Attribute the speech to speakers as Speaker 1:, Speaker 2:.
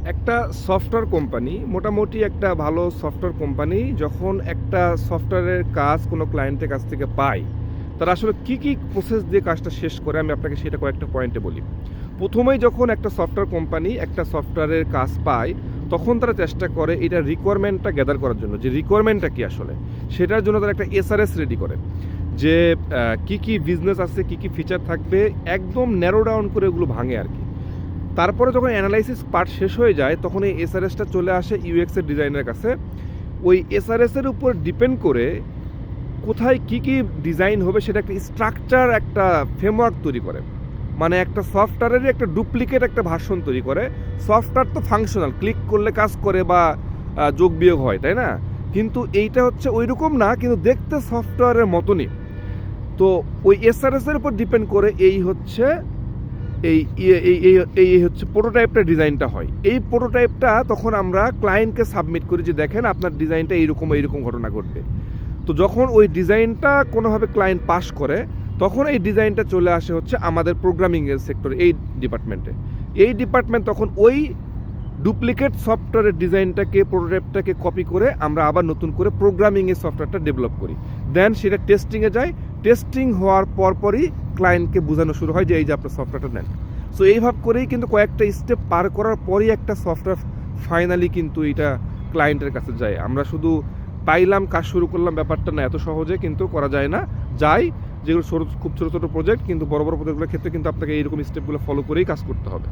Speaker 1: একটা software company, মোটামুটি একটা ভালো সফটওয়্যার কোম্পানি যখন একটা সফটওয়্যারের কাজ কোনো ক্লায়েন্টের কাছ থেকে পায়, তারা আসলে কী প্রসেস দিয়ে কাজটা শেষ করে আমি আপনাকে সেটা কয়েকটা পয়েন্টে বলি। প্রথমেই যখন একটা সফটওয়্যার কোম্পানি একটা সফটওয়্যারের কাজ পায়, তখন তারা চেষ্টা করে এটা রিকোয়ারমেন্টটা গ্যাদার করার জন্য, যে রিকোয়ারমেন্টটা কী আসলে, সেটার জন্য তারা একটা এসআরএস রেডি করে, যে কী বিজনেস আছে, কী ফিচার থাকবে, একদম ন্যারো ডাউন করে ওগুলো ভাঙে আর কি। তারপরে যখন অ্যানালাইসিস পার্ট শেষ হয়ে যায়, তখন এই এসআরএসটা চলে আসে ইউএক্সের ডিজাইনের কাছে। ওই এসআরএসের উপর ডিপেন্ড করে কোথায় কী ডিজাইন হবে সেটা একটা স্ট্রাকচার, একটা ফ্রেমওয়ার্ক তৈরি করে। মানে একটা সফটওয়্যারেরই একটা ডুপ্লিকেট একটা ভার্সন তৈরি করে। সফটওয়্যার তো ফাংশনাল, ক্লিক করলে কাজ করে বা যোগ বিয়োগ হয়, তাই না? কিন্তু এইটা হচ্ছে ওই রকম না, কিন্তু দেখতে সফটওয়্যারের মতনই। তো ওই এসআরএসের উপর ডিপেন্ড করে এই হচ্ছে এই এই এই এই হচ্ছে প্রোটোটাইপটা ডিজাইনটা হয়। এই প্রোটোটাইপটা তখন আমরা ক্লায়েন্টকে সাবমিট করি যে দেখেন আপনার ডিজাইনটা এইরকম ঘটনা ঘটবে। তো যখন ওই ডিজাইনটা কোনোভাবে ক্লায়েন্ট পাস করে, তখন এই ডিজাইনটা চলে আসে হচ্ছে আমাদের প্রোগ্রামিংয়ের সেক্টরে, এই ডিপার্টমেন্টে। এই ডিপার্টমেন্ট তখন ওই ডুপ্লিকেট সফটওয়্যারের ডিজাইনটাকে, প্রোটোটাইপটাকে কপি করে আমরা আবার নতুন করে প্রোগ্রামিংয়ের সফটওয়্যারটা ডেভেলপ করি। দেন সেটা টেস্টিংয়ে যায়। টেস্টিং হওয়ার পরই ক্লায়েন্টকে বোঝানো শুরু হয় যে এই যে আপনার সফটওয়্যারটা নেন। সো এইভাবে করেই কিন্তু কয়েকটা স্টেপ পার করার পরই একটা সফটওয়্যার ফাইনালি কিন্তু এটা ক্লায়েন্টের কাছে যায়। আমরা শুধু পাইলাম, কাজ শুরু করলাম, ব্যাপারটা না, এত সহজে কিন্তু করা যায় না। যাই, যেগুলো খুব ছোটো ছোটো প্রজেক্ট, কিন্তু বড় বড় প্রজেক্টগুলোর ক্ষেত্রে কিন্তু আপনাকে এইরকম স্টেপগুলো ফলো করেই কাজ করতে হবে।